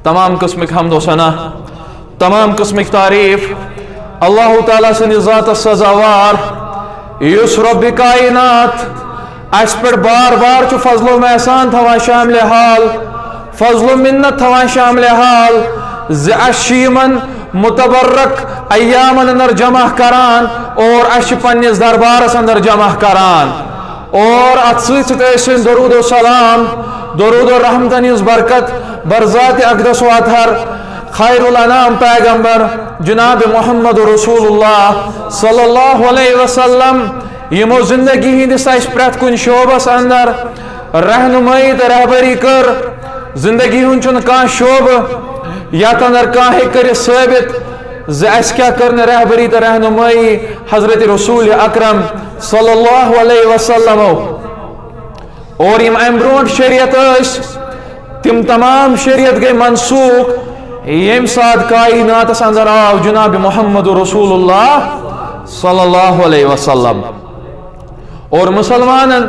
تمام قسمک حمد و ثنا تمام قسمک تعریف اللہ تعالیٰ سن ذات سزاوار یس رب کائنات اس پر بار بار چھ فضل و احسان تھوان شامل حال فضل و منت تھوان شامل حال زیمن متبرک ایامن اندر جمع کران اور اش پنس دربارس اندر جمع کران اور ات سن درود و سلام درود و رحمتن ہز برکت برذات اقدس و اطہر خیر الانام پیغمبر جناب محمد رسول اللہ صلی اللہ علیہ وسلم یمو زندگی ہندس اس پریت کن شعبس اندر رہنمائی تو رہبری کر زندگی ہن چھ کان شعب یت اندر کان ہیکر ثابت اس کیا کرنے رہبری تو رہنمائی حضرت رسول اکرم صلی اللہ علیہ وسلم اور یم ام برونٹ شریعت تم تمام شریعت گئی منسوخ یم ساتھ کائنات اندر آو جناب محمد رسول اللہ صلی اللہ علیہ وسلم اور مسلمانن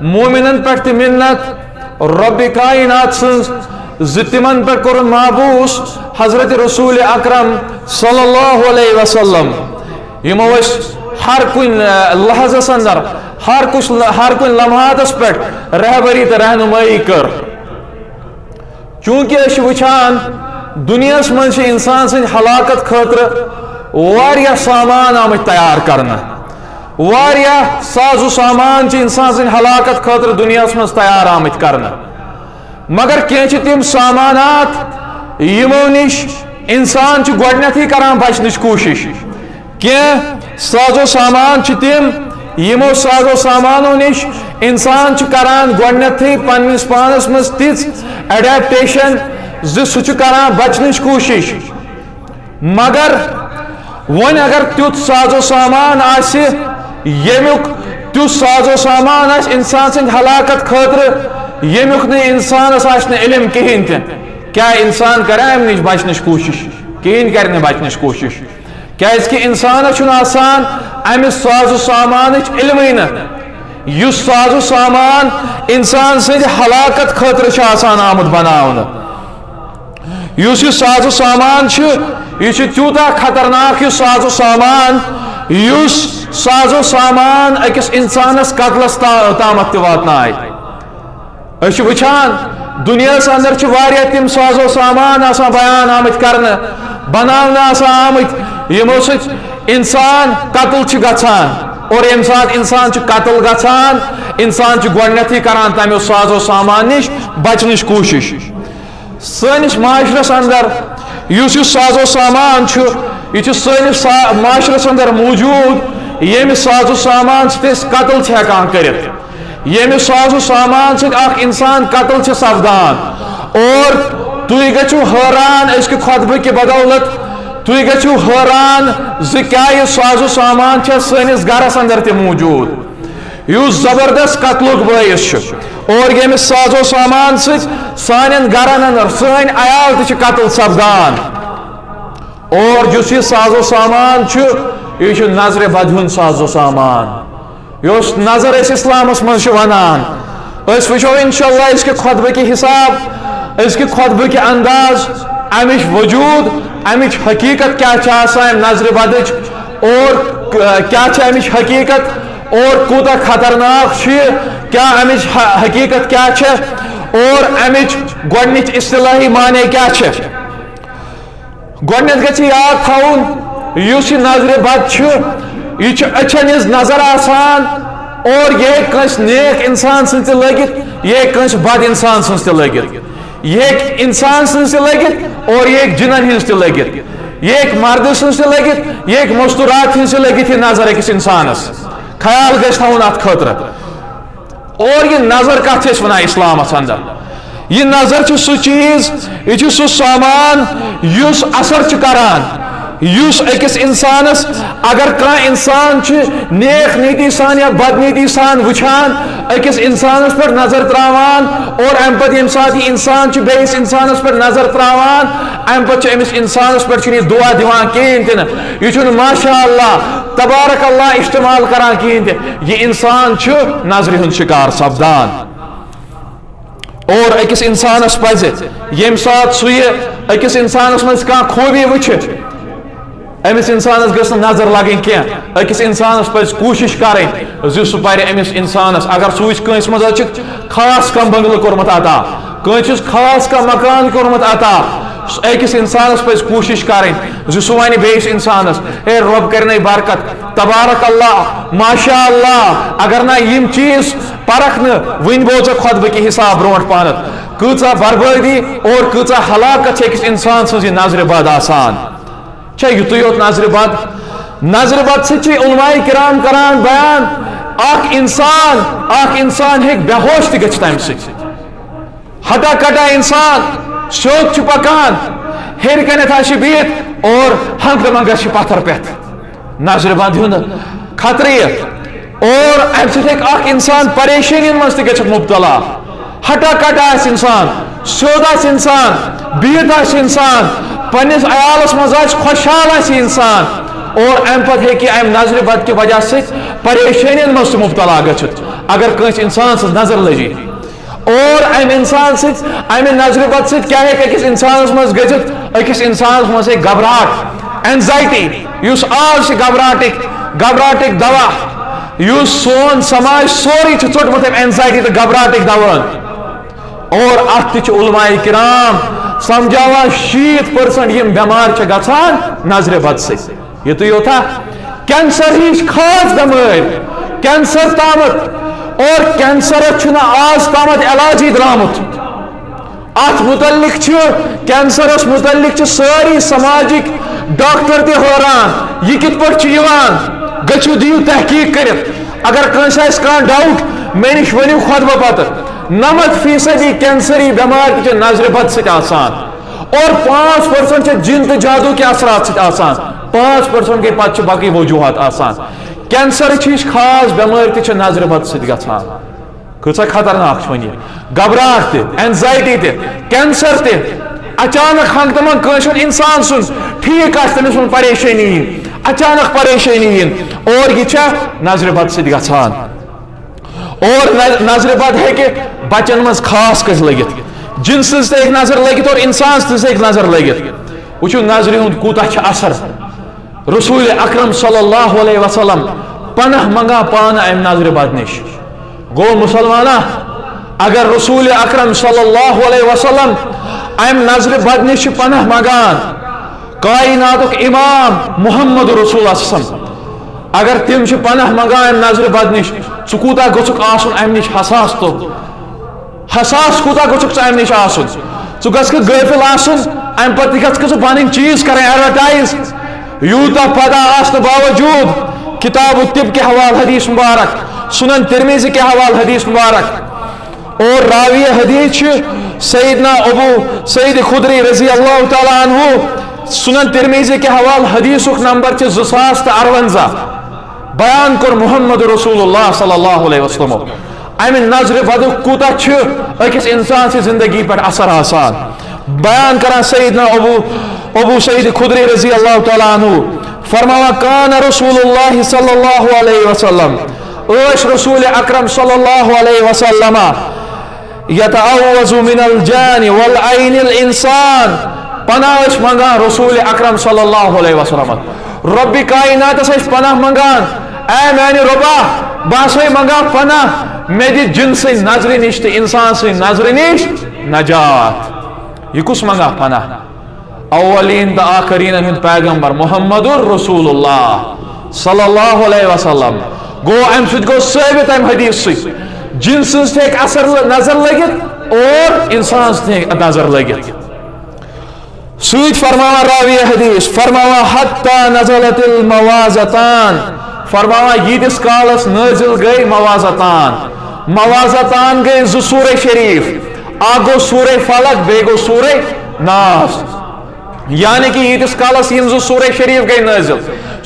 مومنن پر منت رب کائنات زتمن پر کرن معبوس حضرت رسول اکرم صلی اللہ علیہ وسلم یمو ہر کن لحظس اندر ہر کن لمحاتس پر رہبری تو رہنمائی کر چونکہ اس وچان دنیا من انسان سن ہلاکت خاطر واریاہ سامان آمت تیار کرنا واریاہ ساز و سامان انسان سن ہلاکت خاطر دنیا من تیار آمت کرنا مگر کی تم سامانات یمو نش انسان گۄڈنیتھٕے کران بچنٕچ کوشش کی ساز و سامان تم یمو ساز و سامانو نش انسان کران گۄڈنیتھٕے پننس پانس مز تِژھ ایڈیپٹیشن سہ کران بچنٕچ کوشش مگر ون اگر تیُتھ ساز و سامان آسہِ یمیُک تیُتھ ساز و سامان آسہِ انسان سٕنٛدِ ہلاکت خٲطرٕ یمیُک نہٕ انسانس آسہِ نہٕ علم کہیٖنۍ تہِ کیا انسان کرِ امہِ نش بچنٕچ کوشش کہیٖنۍ کرِ نہٕ بچنٕچ کوشش کیازکہِ انسانس چھُنہٕ آسان امہِ ساز و سامانٕچ علمٕے نہٕ یُس ساز و سامان انسان سٕنٛدِ ہلاکت خٲطرٕ چھُ آسان آمُت بناونہٕ یُس یہِ ساز و سامان چھُ یہ تیوتاہ خطرناک یہ ساز و سامان یُس ساز و سامان أکِس انسانس قتلس تامت تہِ واتنایہِ أسۍ چھِ وٕچھان دُنیاہس اندر چھِ واریاہ تِم ساز و سامان آسان بیان آمٕتۍ کرنہٕ بناونہٕ آسان آمٕتۍ یِمو سۭتۍ انسان قتل چھُ گژھان اور ییٚمہِ ساتہٕ انسان چھُ قتل گژھان انسان چھُ گۄڈنیتھٕے کران تمیو ساز و سامان نش بچنٕچ کوشش سٲنِس معاشرس اندر یُس یہِ ساز و سامان چھُ یہِ چھُ سٲنِس معاشرس اندر موجود ییٚمہِ ساز و سامان سۭتۍ أسۍ قتل چھِ ہٮ۪کان کٔرِتھ ییٚمہِ ساز و سامان سۭتۍ اکھ انسان قتل چھِ سپدان اور تُہۍ گٔژھِو حٲران أزکہِ خۄطبہٕ کہِ بدولت تُہۍ گٔژھِو حٲران زِ کیٛاہ یہِ ساز و سامان چھےٚ سٲنِس گرس اندر تہِ موجود یُس زبردست قتلُک بٲعث چھُ اور ییٚمہِ ساز و سامان سۭتۍ سانٮ۪ن گرن اندر سٲنۍ عیال تہِ چھِ قتل سپدان اور یُس یہِ ساز و سامان چھُ یہِ چھُ نظرِ بد ہُنٛد ساز و سامان یُس نظر أسۍ اسلامس منٛز چھِ ونان أسۍ وٕچھو انشاءاللہ أزکہِ خۄطبہٕ کہِ حساب أزکہِ خۄطبہٕ کہِ انداز امِچ وجوٗد امِچ حقیٖقت کیٛاہ چھِ آسان نظرِ بدٕچ اور کیٛاہ چھِ امِچ حقیٖقت اور کوٗتاہ خطرناک چھُ یہِ کیٛاہ امِچ حقیٖقت کیٛاہ چھےٚ اور امِچ گۄڈنِچ اصطلاحی معنی کیٛاہ چھےٚ گۄڈنٮ۪تھ گژھِ یاد تھاوُن یُس یہِ نظرِ بد چھُ یہ أچھن ہٕنٛز نظر آسان اور یہ ہیٚکہِ کٲنٛسہِ نیک انسان سٕنٛز تہِ لٔگِتھ یہ ہیٚکہِ کٲنٛسہِ بد انسان سٕنٛز تہِ لٔگِتھ یہ ہیٚکہِ انسان سٕنٛز تہِ لٔگِتھ اور یہ ہیٚکہِ جِنن ہٕنٛز تہِ لٔگِتھ یہ ہیٚکہِ مردٕ سٕنٛز تہِ لٔگِتھ یہ ہیٚکہِ مستورات ہٕنٛز تہِ لٔگِتھ یہ نظر أکِس انسانس خیال گژھِ تھاوُن اتھ خٲطرٕ اور یہ نظر کتھ چھِ أسۍ ونان اسلامس اندر یہ نظر چھُ سُہ چیٖز یہ چھُ سُہ سامان یُس اثر چھُ کران یُس أکِس انسانس اگر کانٛہہ انسان چھُ نیک نیتی سان یا بد نیتی سان وٕچھان أکِس انسانس پٮ۪ٹھ نظر تراوان اور امہِ پتہٕ ییٚمہِ ساتہٕ یہِ انسان چھُ بیٚیِس انسانس پٮ۪ٹھ نظر تراوان امہِ پتہٕ چھُ أمِس انسانس پٮ۪ٹھ چھُنہٕ یہِ دُعا دِوان کہیٖنۍ تہِ نہٕ یہِ چھُنہٕ ماشاء اللہ تبارک اللہ استعمال کران کہیٖنۍ تہِ یہِ انسان چھُ نظرِ ہُنٛد شکار سپدان اور أکِس اِنسانس پزِ ییٚمہِ ساتہٕ سُہ یہِ أکِس اِنسانس منٛز کانٛہہ خوٗبی وٕچھِ أمِس اِنسانس گٔژھ نہٕ نظر لگٕنۍ کینٛہہ أکِس اِنسانس پزِ کوٗشِش کرٕنۍ زِ سُہ پرِ أمِس اِنسانس اگر سُہ وٕچھِ کٲنٛسہِ منٛز حظ چھُ خاص کانٛہہ بنگلہٕ کوٚرمُت عطا کٲنٛسہِ چھُس خاص کانٛہہ مکان کوٚرمُت عطا أکِس اِنسانس پزِ کوٗشِش کرٕنۍ زِ سُہ وَنہِ بیٚیِس اِنسانس ہے رۄب کرنَے برکت تبارک اللہ ماشاء اللہ اگر نہ یِم چیٖز پرکھ نہٕ وٕنہِ گوٚو ژےٚ خۄطبہٕ کہِ حساب برونٛٹھ پہنتھ کۭژاہ بربٲدی اور کۭژاہ ہلاکت چھِ أکِس اِنسان سٕنٛز یہِ نظرِ بد آسان چھا یُتُے یوت نظرِ بد سۭتۍ چھِ علماء کرام کران بیان اکھ انسان ہیٚکہِ بے ہوش تہِ گٔژھِتھ تمہِ سۭتۍ ہٹا کٹا انسان سیوٚد چھُ پکان ہیٚرِ کَنٮ۪تھ آسہِ بِہِتھ اور ہنگتہٕ منگس چھِ پتھر پٮ۪تھ نظرِ بد ہُنٛد خطرٕ یِتھ اور امہِ سۭتۍ ہیٚکہِ اکھ انسان پریشٲنین منٛز تہِ گٔژھِتھ مبتلا ہٹا کٹا آسہِ انسان سیوٚد آسہِ انسان بِہِتھ آسہِ انسان پننس عیالس منٛز آسہِ خۄشحال آسہِ انسان اور امہِ پتہٕ ہیٚکہِ امہِ نظرِ بد کہِ وجہ سۭتۍ پریشٲنین منٛز تہِ مبتلا گٔژھِتھ اگر کٲنٛسہِ انسان سٕنٛز نظر لٔجی اور امہِ انسان سۭتۍ امہِ نظرِ بد سۭتۍ کیٛاہ ہیٚکہِ أکِس انسانس منٛز گٔژھِتھ أکِس انسانس منٛز ہیٚکہِ گھبراہٹ اینزایٹی یُس آز چھِ گھبراہٹٕکۍ دوا یُس سون سماج سورُے چھُ ژوٚٹمُت امہِ اینزایٹی تہٕ گھبراہٹٕکۍ دواہن اور اتھ تہِ چھِ علماء کرام سمجھاوان 60% یِم بٮ۪مارِ چھِ گژھان نظرِ بد سۭتۍ یُتُے یوتھا کینسر ہِش خاص بٮ۪مٲرۍ کینسر تامتھ اور کینسرس چھُنہٕ آز تامتھ علاجی درٛامُت اتھ متعلق چھُ کینسرس متعلق چھِ سٲری سماجِکۍ ڈاکٹر تہِ حٲران یہِ کِتھ پٲٹھۍ چھُ یِوان گٔژھِو دِیِو تحقیٖق کٔرِتھ اگر کٲنٛسہِ آسہِ کانٛہہ ڈاوُٹ مےٚ نِش ؤنِو خۄطبہٕ پتہٕ 90% کینسری بٮ۪مارِ تہِ چھِ نظرِ بد سۭتۍ آسان اور 5% چھِ جِن تہٕ جادوٗ کہِ اثرات سۭتۍ آسان 5% گٔے پتہٕ چھِ باقٕے وجوٗہات آسان کینسرٕچ ہِش خاص بٮ۪مٲرۍ تہِ چھِ نظرِ بد سۭتۍ گژھان کۭژاہ خطرناک چھِ وۄنۍ یہِ گھبراہٹ تہِ اینزایٹی تہِ کینسر تہِ اچانک ہنگتہٕ منٛگ کٲنٛسہِ ہُنٛد انسان سُنٛد ٹھیٖک آسہِ تٔمِس منٛز پریشٲنی یِنۍ اچانک پریشٲنی یِنۍ اور یہِ چھےٚ نظرِ بد سۭتۍ گژھان اور نظرِ بد ہیٚکہِ بچن منٛز خاص کٲنٛسہِ لٔگِتھ جِن سٕنٛز تہِ ہیٚکہِ نظر لٔگِتھ اور انسان سٕنٛز تہِ ہیٚکہِ نظر لٔگِتھ وٕچھِو نظرِ ہُنٛد کوٗتاہ چھُ اثر رسول اکرم صلی اللہ علیہ وسلم پناہ منگان پانہٕ امہِ نظرِ بد نِش گوٚو مُسلمانہ اگر رسول اکرم صلی اللہ علیہ وسلم امہِ نظرِ بد نِش چھِ پناہ منگان کائناتُک امام محمد رسول اگر تِم چھِ پناہ منگان امہِ نظرِ بد نِش ژٕ کوٗتاہ گوٚژھُکھ آسُن امہِ نِش حساس تو حساس کوٗتاہ گوٚژھُکھ ژٕ امہِ نِش آسُن ژٕ گژھکھ غٲفِل آسُن امہِ پتہٕ تہِ گژھکھ ژٕ پنٕنۍ چیٖز کرٕنۍ ایڈورٹایز یوٗتاہ پتہ آسنہٕ باوجوٗد کتاب الطب کے حوالہ حدیث مبارک سنن ترمیزی کے حوالہ حدیث مبارک اور راوی حدیث چھِ سیدنا ابو سعید خدری رضی اللہ تعالیٰ عنہ سنن ترمیزی کے حوالہ حدیثُک نمبر چھِ 2058 بیان کوٚر محمد رسول اللہ صلی اللہ علیہ وسلم امہِ نظرِ بدُک کوٗتاہ چھُ أکِس اِنسان سٕنٛزِ زندگی پٮ۪ٹھ اثر آسان بیان کران سیدنا ابو سعید خدری رضی اللہ تعالیٰ عنہ فرماوان کان رسول اللہ صلی اللہ علیہ وسلم ٲسۍ رسول اکرم صلی اللہ علیہ وسلم یتعوذ من الجان والعین الانسان پناہ ٲسۍ منگان رسول اکرم صلی اللہ علیہ وسلم رۄبِ کائناتس ٲسۍ پناہ منگان اے میانہِ رۄبا بہٕ ہسا منگان پناہ مےٚ دِ جِن سٕنٛدِ نظرِ نِش تہٕ انسان سٕنٛدِ نظرِ نِش نجات یہِ کُس منگان پناہ اولین تہٕ آخریٖنن ہُنٛد پیغمبر محمد رسول اللہ صلی اللہ علیہ وسلم گوٚو امہِ سۭتۍ گوٚو ثٲبت امہِ حدیث سۭتۍ جِن سٕنٛز تہِ ہیٚکہِ اثر نظر لٔگِتھ اور انسان سٕنٛز تہِ ہیٚکہِ نظر لٔگِتھ سۭتۍ فرماوان راوی حدیث فرماوان حتی نزلت الموازتان فرماوان ییٖتِس کالس نٲزِل گٔے موازتان گٔے 2 سورہ شریف اکھ گوٚو سورہ فلق بیٚیہِ گوٚو سورہ ناس یعنی کہ ییٖتِس کالس یِم 2 سورہ شریف گٔے نٲزِل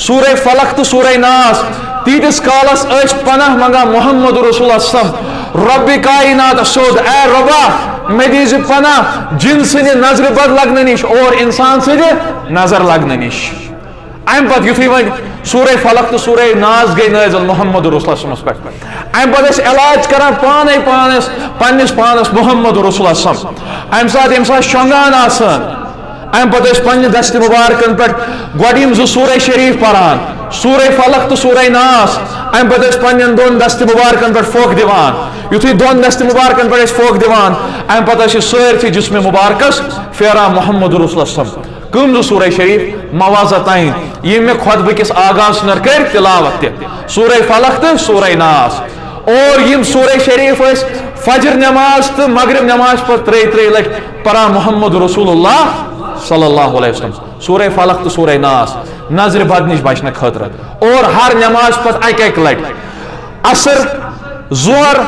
سورہ فلق تہٕ سورہ ناس تیٖتِس کالس ٲسۍ پناہ منگان محمد رسول رۄبِ کائنات سیوٚد اے رۄبا مےٚ دیٖزِ پناہ جِن سٕنٛدِ نظرِ بد لگنہٕ نِش اور انسان سٕنٛدِ نظر لگنہٕ نِش ام پتہ یتھے ون سورہ فلق تو سورہ ناس گئی نازل محمد رسول اللہ صلی اللہ علیہ وسلم ام پتہ علاج کران پانے پنس پانس محمد رسول اللہ صلی اللہ علیہ وسلم ام سات شونگان آسان ام پتہ پنہ دست مبارکن پہ گوڑ زٕ سورہ شریف پران سورہ فلق تو سورہ ناس ام پتہ پنن دون دست مبارکن پہ پھوک دیوان یتھے دون دست مبارکن پہ پھوک دیوان ام پتہ سٲرسٕے جسم مبارکس پھیران محمد رسول اللہ صلی اللہ علیہ وسلم کم زٕ سورہ شریف موازہ تین یہ میں خطبہ کس آغاز نر کر تلاوت سورہ فلق تو سورہ ناس اور یم سورہ شریف اس فجر نماز تو مغرب نماز پر ترے لٹ پران محمد رسول اللہ صلی اللہ علیہ وسلم سورہ فلق تو سورہ ناس نظر بد نش بچنے خاطر اور ہر نماز پت ایک لٹ عصر ظہر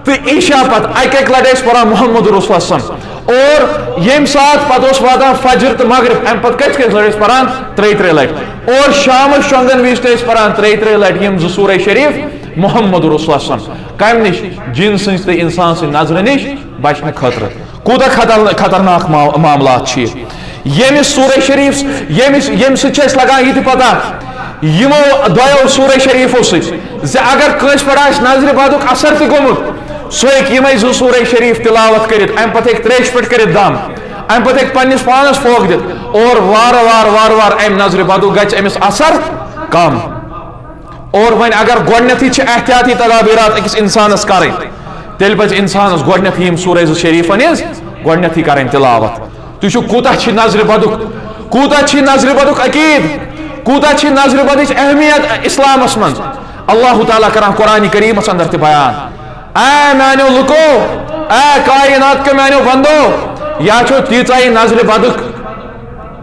تو عشاء پت ایک لٹ پران محمد رسول اللہ صلی اللہ علیہ وسلم اور یم سات پتہ واتان فجر تو مغرب ام پتہ کت لٹ پران ترے لٹ اور شام شونگن وز پران ترے لٹ یم زٕ سورہ شریف محمد رسول اللہ صلی اللہ علیہ وسلم کم نش جن سن تو انسان سن نظر نش بچنے خاطر کوتہ خطرناک معاملات یمس سورہ شریف یم سچ لگان یہ پتہ یمو دو سورہ شریفو سی اگر کنس پہ نظر بدک اثر تہ گومت سہ ہمیں زٕ سورہ شریف تلاوت کرت ام پتہ تریش پہ کرت دم ام پتہ پنس پانس پھوک دت اور وار وار ام نظر بدک گژھِ امس اثر کم اور ون اگر گۄڈنیتھٕے چھِ احتیاطی تدابیرات أکِس انسانس کرٕنۍ تیٚلہِ پزِ انسانس گۄڈنیتھٕے یِم سورہ زٕ شریفن ہٕنٛز گۄڈنیتھٕے کرٕنۍ تلاوت تُہۍ چھِو کوٗتاہ چھِ نظرِ بدُک عقیٖد کوٗتاہ چھِ نظرِ بدٕچ اہمیت اسلامس منٛز اللہ تعالیٰ کران قرآن کریٖمس اندر تہِ بیان اے میانیو لُکو اے کائنات کے میانیو بندو یا چھو تیٖژاہ نظرِ بدُک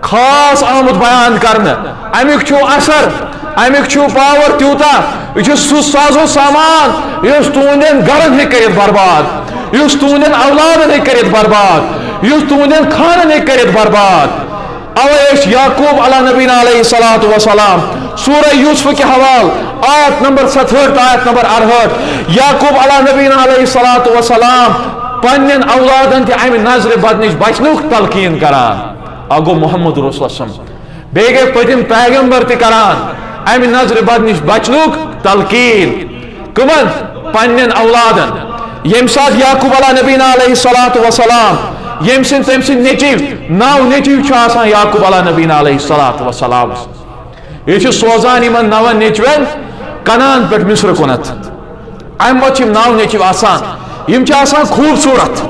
خاص آمُت بیان کرنہٕ امیُک چھُ اثر امیُک چھُ پاور تیوٗتاہ یہِ چھُ سُہ سازو سامان یُس تُہنٛدٮ۪ن گرن ہیٚکہِ کٔرِتھ برباد یُس تُہنٛدٮ۪ن اولادن ہیٚکہِ کٔرِتھ برباد یُس تُہنٛدٮ۪ن خانن ہیٚکہِ کٔرِتھ برباد اوے أسۍ یعقوب علیٰ نبینا علیہ الصلوۃ والسلام سورہ یوسف کے حوال آیت نمبر 67 آیت نمبر 68 یعقوب علیٰ نبینا علیہ الصلوۃ والسلام پنن اولادن تہِ امہِ نظرِ بد نش بچنُک تلقیٖن کران اگو محمد رسول اللہ صلی اللہ علیہ وسلم بیٚیہِ گٔے پٔتِم پیغمبر تہِ کران امہِ نظرِ بد نش بچنُک تلقیٖن کمن پنن اولادن ییٚمہِ ساتہٕ یعقوب علیٰ نبینا علیہ الصلوۃ والسلام یم سن تم سن نیچو نو نیچو آسان یعقوب علیہ نبینا علیہ الصلوۃ والسلام یہ سوزان یمن نون نیچوین کنان پہ مصر کنت ام پتہ نو نیچو آسان یم آسان خوبصورت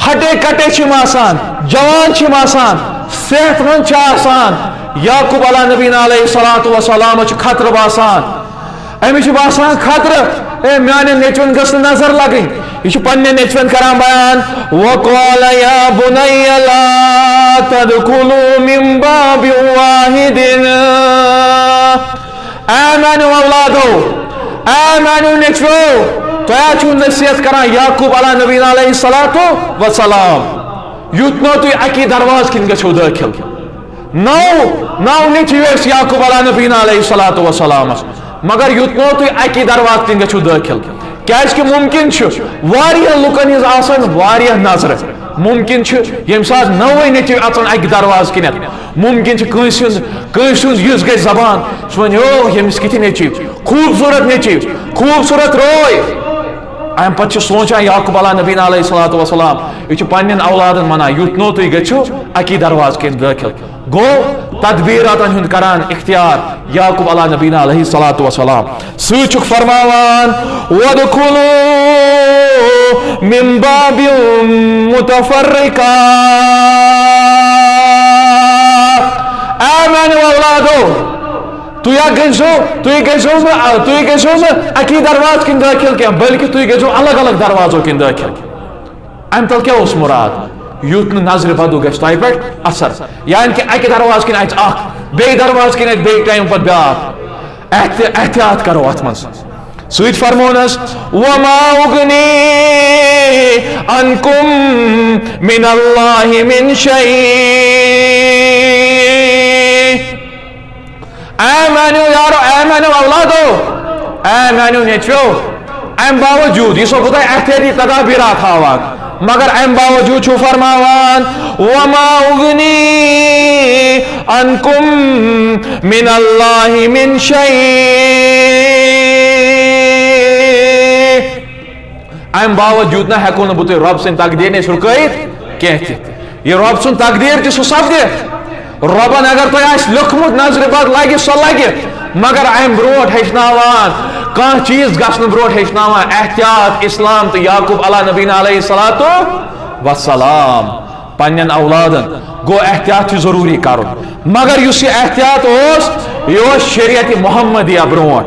ہٹے کٹے آسان جوان آسان صحت مند آسان یعقوب علیہ نبینا علیہ الصلوۃ والسلام خطرہ باسان امس باسان خطرہ اے میانہ نیچون گھس نظر لگن یہ پنہ نیچون کران بیان وقال یا بنی لا تدخلوا من باب واحد اے میانو اولادو اے میانو نیچو تۄہہِ چھُو نصیحت کران یعقوب علیہ نبینا علیہ الصلوۃ والسلام یوتنو تُہۍ اکی درواز کِنۍ گژھِو دٲخل نو نیچو ٲسۍ یعقوب علیہ نبینا علیہ الصلوۃ والسلام مگر یوتنو تُہۍ اکی درواز کِنۍ گژھِو دٲخل کیازِ کہ ممکن چھُ واریاہ لُکن ہٕنٛز آسان واریاہ نظرٕ ممکن چھُ ییٚمہِ ساتہٕ نوٚوٕے نیٚچوۍ اژان اکہِ دروازٕ کِنٮ۪تھ ممکن چھُ کٲنٛسہِ ہُنٛد یُس گژھِ زبان سُہ وَنہِ او ییٚمِس کِتھۍ نیٚچوۍ خوٗبصوٗرت نیٚچوۍ خوٗبصوٗرت روے امہِ پتہٕ چھُ سونٛچان یعقوب علیہ نبینا علیہ الصلوۃ والسلام یہِ چھُ پننٮ۪ن اولادن ونان یوتنو تُہۍ گٔژھِو اکی درواز کِنۍ دٲخل گوٚو تدبیٖراتن ہُنٛد کران اختیار یعقوب علیہ نبینا علیہ الصلوۃ والسلام سۭتۍ چھُکھ فرماوان وادخلوا من باب متفرقا اے میانیو اولادو تُہۍ گٔژھِو نہٕ اکی درواز کِنۍ دٲخل کینٛہہ بلکہ تُہۍ گٔژھِو الگ الگ دروازو کِنۍ دٲخل امہِ تل کیٛاہ اوس مراد یُتھ نہٕ نظرِ بدو گژھِ تۄہہِ پٮ۪ٹھ اثر یعنی کہ اکہِ درواز کِنۍ اَژِ اکھ بیٚیہِ درواز کِنۍ اَژِ بیٚیہِ ٹایم پتہٕ بیٛاکھ احتیاط کرو اتھ منٛز سۭتۍ فرمونس وما اغنی عنکم من اللہ من شیء اے میانیو یارو اے میانیو اولادو اے میانیو نیچویو ام باوجود یہ سو بہت احتیاطی تدابیرات ہاوان مگر ام باوجود چھو فرماوان وما اغنی عنکم من اللہ من شیء. ام باوجود نہ ہیکو نہ بہ تہ رب سن تقدیر نش رکائت کینہ تہ. یہ رب سن تقدیر تہ سپدِ. ربن اگر تہ آس لیوکھمت نظر بد لگہ سہ لگہ، مگر ام بروٹ ہیچناوان کانٛہہ چیز گژھن بروٹ ہیچناوان احتیاط اسلام تو یعقوب علیہ نبینا علیہ الصلوۃ والسلام پنن اولادن گو احتیاط ضروری کرن. مگر اس یہ احتیاط یہ شریعت محمدیہ بروٹ،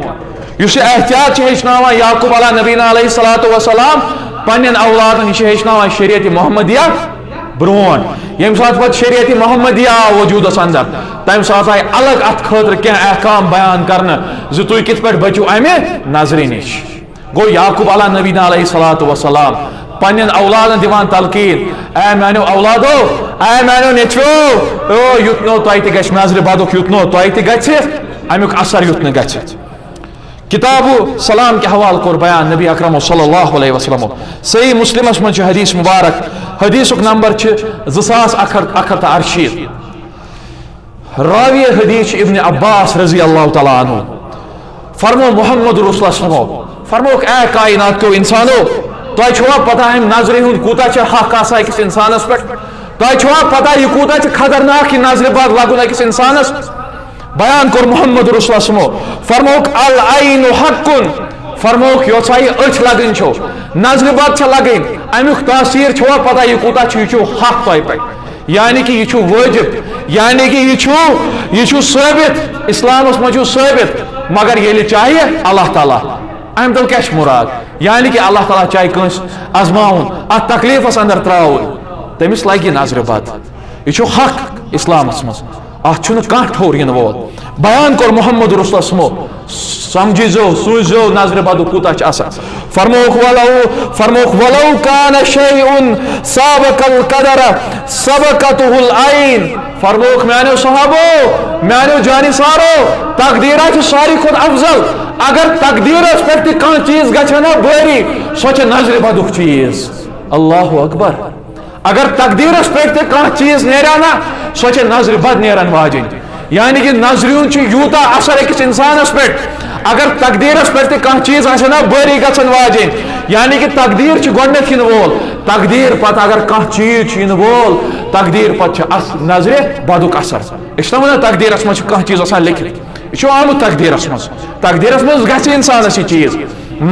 اس احتیاط ہیچناوان یعقوب علیہ نبینا علیہ الصلوۃ والسلام پنن اولادن یہ ہیچناوان شریعت محمدیہ برون. یم سات پتہ شریعت محمدیہ آو وجودس اندر تم سات آئی الگ ات خاطر کیا احکام بیان کرنا زِ تُہۍ کِتھ پٲٹھۍ بچو امہ نظرِ نش. گو یعقوب علیہ نبینا علیہ الصلوۃ والسلام پنن اولادن دیوان تلقین، اے میانو اولادو، اے میانو نیچوو، یُت نو تۄہہِ تہِ گژھِ نظرِ بدُک یُت نو تۄہہِ تہِ گژھِ امیُک اثر یُت نہٕ گژھِ. کتاب سلام کے حوالہ کور بیان نبی اکرم صلی اللہ علیہ وسلم. صحیح مسلمس من حدیث مبارک، حدیث نمبر 2168. راوی حدیث ابن عباس رضی اللہ تعالیٰ عنہ فرمو محمد رسول اللہ صلی فرموک اے کائنات کو انسانو تۄہہِ چھوا پتہ امہ نظرِ ہُنٛد کوٗتاہ چھُ حق آسان أکِس انسانس پٮ۪ٹھ؟ تۄہہِ چھوا پتہ یہِ کوٗتاہ چھُ خطرناک یہِ نظرِ بد لگُن أکِس انسانس؟ بیان کور محمد رسول اللہ فرموک العین حق، فرموک یوسا یہ أچھ لگن چھو نظرِ بد چھ لگن امیُک تاثیر چھوا پتہ یہِ کوٗتاہ چھُ، یہِ چھُ حق تۄہہِ پٮ۪ٹھ، یعنی کہ یہ چھُ واجب، یعنی کہ یہ چھُ ثٲبت اسلامس منٛز چھُ ثٲبت. مگر ییٚلہِ چاہیے اللہ تعالیٰ امہ دل کیا مراد، یعنی کہ اللہ تعالیٰ چاہے کنس آزماؤن ات تکلیفس اندر تراؤن تمس لگہ نظرِ بد. یہ چھُ حق اسلامس مز، ات چھُنہٕ کانٛہہ ٹھوٚر ین وول. بیان کور محمد رسول اللہ سمجھزو سوٗززو نظرِ بدُک کوٗتاہ چھُ آسان. فرموک ولو کان شیء سابق القدر سبقته العین. فرموک میانو صحابو، میانو جانسارو، تقدیرہ چھِ ساری کھۄتہٕ افضل. اگر تقدیرس پہ تہ کانٛہہ چیز گژھِ نا بٲری سۄ چھِ نظرِ بدُک چیز. اللہ اکبر. اگر تقدیرس پہ تہ کانٛہہ چیز نیرا نا سۄ چھِ نظرِ بد نیرن واجن. یعنی کہ نظرِ ہُنٛد چھُ یوٗتاہ اثر أکِس انسانس پہ. اگر تقدیرس پہ تہ کانٛہہ چیز آسہِ نا بٲری گژھن واجن، یعنی کہ تقدیر چھُ گۄڈنیتھ ین وول. تقدیر پتہ اگر کانٛہہ چیز چھُ ین وول تقدیر پتہ چھُ نظرِ بدُک اثر. أسۍ چھِ ونان تقدیرس منٛز چھُ کانٛہہ چیز آسان لیکھِتھ، یہ چھُ آمُت تقدیرس منٛز. تقدیرس منٛز گژھِ انسانس یہ چیز،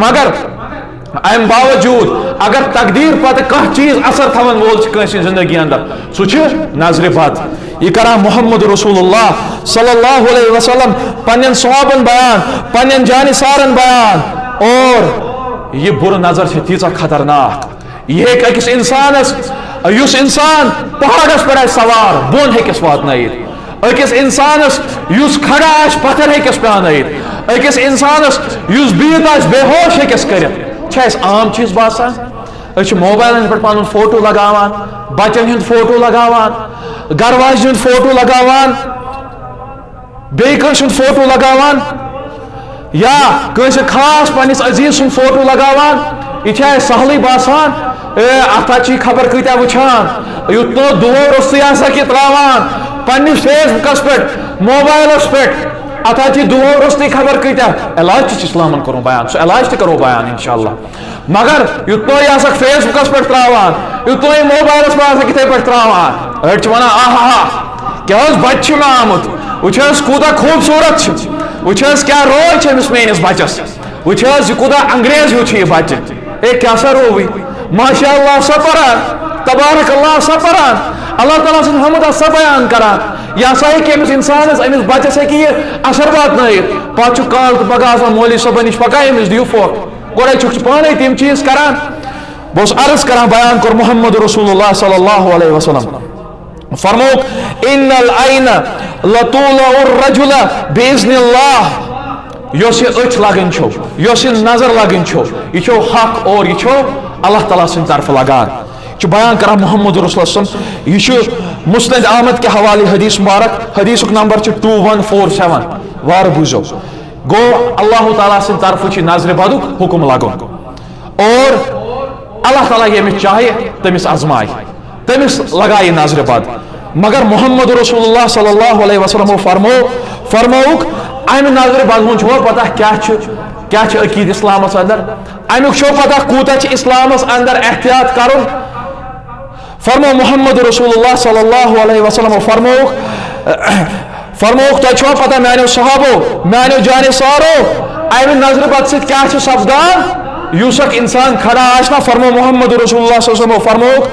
مگر امہ باوجود اگر تقدیر پتہ کانٛہہ چیز اثر تھاون وول چھُ کٲنٛسہِ زندگی اندر سُہ چھُ نظرِ بد. یہ کران محمد رسول اللہ صلی اللہ علیہ وسلم پنن صحابن بیان، پنن جانسارن بیان. اور یہ بُرٕ نظر چھِ تیٖژاہ خطرناک، یہ ہیٚکہِ أکِس انسانس، یُس انسان پہاڑس پٮ۪ٹھ آسہِ سوار بۄن ہیٚکٮ۪س واتنٲیِتھ، أکِس انسانس یُس کھڑا آسہِ پتھر ہیٚکٮ۪س پیٛاونٲیِتھ، أکِس انسانس یُس بِہِتھ آسہِ بے ہوش ہیٚکٮ۪س کٔرِتھ. چھِ اَسہِ عام چیٖز باسان؟ أسۍ چھِ موبایلن پٮ۪ٹھ پنُن فوٹو لگاوان، بچن ہُنٛد فوٹو لگاوان، گھر واجہِ ہُنٛد فوٹو لگاوان، بیٚیہِ کٲنٛسہِ ہُنٛد فوٹو لگاوان، یا کٲنٛسہِ خاص پننِس عزیز سُنٛد فوٹو لگاوان. یہ چھِ اَسہِ سہلٕے باسان، اتھ ہا چھِ خبر کۭتیاہ وٕچھان، یُت نہٕ دُہو روٚستٕے آسان کہِ تراوان پننِس فیس بُکس پٮ۪ٹھ، موبایلس پٮ۪ٹھ. اتھ ہا چھِ دُہو روٚستٕے خبر کۭتیاہ. علاج تہِ چھُ اسلامن کوٚرمُت بیان، سُہ علاج تہِ کرو بیان انشاءاللہ. مگر یُت نہٕ آسکھ فیس بُکس پٮ۪ٹھ تراوان، یُت نہٕ موبایلس پٮ۪ٹھ آسکھ یِتھے پٲٹھۍ تراوان. أڑۍ چھِ ونان آہا کیٛاہ حظ بچہِ چھُ مےٚ آمُت، وٕچھ حظ کوٗتاہ خوٗبصوٗرت چھُ، وٕچھ حظ کیٛاہ روے چھِ أمِس میٲنِس بچس، وٕچھ حظ یہِ کوٗتاہ انگریز ہیوٗ چھُ یہِ بچہِ. اے کیٛاہ سا رووٕے، ماشاء اللہ سا پران، تبارک اللہ سا پران، اللہ تعالیٰ سٕنٛز حمد سا بیان کران. یہ ہسا ہیٚکہِ أمِس انسانس، أمِس بچس ہیٚکہِ یہِ اثر واتنٲیِتھ. پتہٕ چھُ کال تہٕ پگاہ آسان مولوی صٲبن نِش پکان أمِس دِیِو فوق. گۄڈے چھُکھ ژٕ پانے تِم چیٖز کران. بہٕ اوسُس عرض کران، بیان کوٚر محمد رسول اللہ صلی اللہ علیہ وسلم فرموک ان العین لطولع الرجل باذن اللہ. یۄس یہِ أچھ لگان چھو، یۄس یہِ نظر لگان چھو، یہِ چھو حق اور یہِ چھو اللہ تعالیٰ سٕنٛدِ طرفہٕ لگان. چھُ بیان کران محمد رسول اللہ صلی اللہ علیہ وسلم. یہ چھُ مسند احمد کے حوالے حدیث مبارک، حدیثُک نمبر چھُ 2147. وار بوٗزِو. گوٚو اللہ تعالیٰ سٕنٛدِ طرفہٕ چھُ نظرِ بدُک حکم لگُن، اور اللہ تعالیٰ ییٚمِس چاہے تٔمِس آزمایہِ، تٔمِس لگایہِ نظرِ بد. مگر محمد رسول اللہ صلی اللہ علیہ وسلم فرموک امہ نظر بد چھو پتہ کیا عقید اسلامس اندر امیک چھو پتہ کوتا اسلامس اندر احتیاط کرن فرمو محمد رسول اللہ صلی اللہ علیہ وسلم فرموک تہ چھو پتہ میانو صحابو میانو جانسارو امہ نظر بد ست کیا سپدان یوسک انسان کھڑا آشنا فرمو محمد رسول اللہ صلی اللہ علیہ وسلم فرموک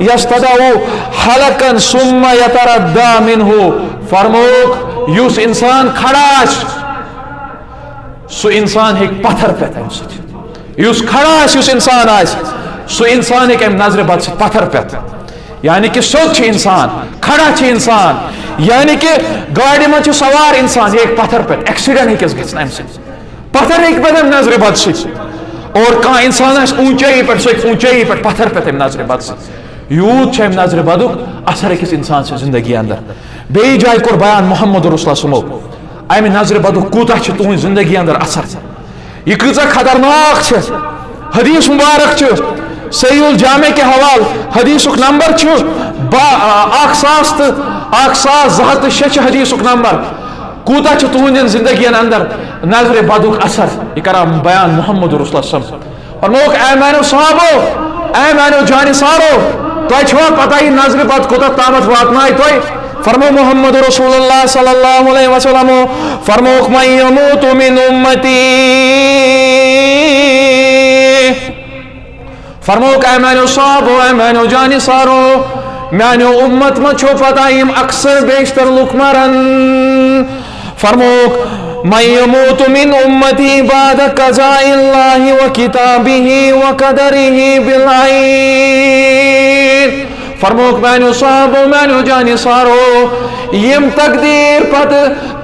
یستدعو حلقا ثم یتردى منہ فرموک یوس انسان کھڑا آش سو انسان ہیک پتھر پت ام ست یوس کھڑا آس یوس انسان آس سو انسان ہیک ام نظر بد ست پتھر پت یعنی کہ سوچ انسان کھڑا انسان یعنی کہ گاڑی من سوار انسان یہ پتھر پت ایکسیڈنٹ ہیکس گھن ام ست پتھر ہیک پت ام نظر بد ست اور کان انسان آس اونچائی پہ سو اونچائی پہ پتھر پت ام نظر بد ست یوت ام نظر بدک اثر اکس انسان سے زندگی اندر بی جائے کور بیان محمد رسول اللہ صلی امہ نظر بدک کوتا تہذ زندگی اندر اثر یہ کیژا خطرناک حدیث مبارک صحیح الجامع کے حوال حدیث نمبر 1206 حدیث نمبر کوتا تہذ زندگی اندر نظر بدک اثر یہ کران بیان محمد رسول اللہ صلی اللہ علیہ وسلم فرموک اے میانو صحابو اے میانو جانسارو تہ چھوا پتہ یہ نظر بد کوتا تامت واتنائے تہ فرمو محمد رسول اللہ صلی اللہ علیہ وسلم فرموک من یموت من امتی فرموک اے میانو صحابو اے میانو جانسارو میانو امت من چھو پتہ یم اکثر بیشتر لوک مرن فرموک من یموت من امتی بعد قضاء اللہ وکتابہ وقدرہ بالعین فرموک میانو صحابو میانو جانسارو یم تقدیر پت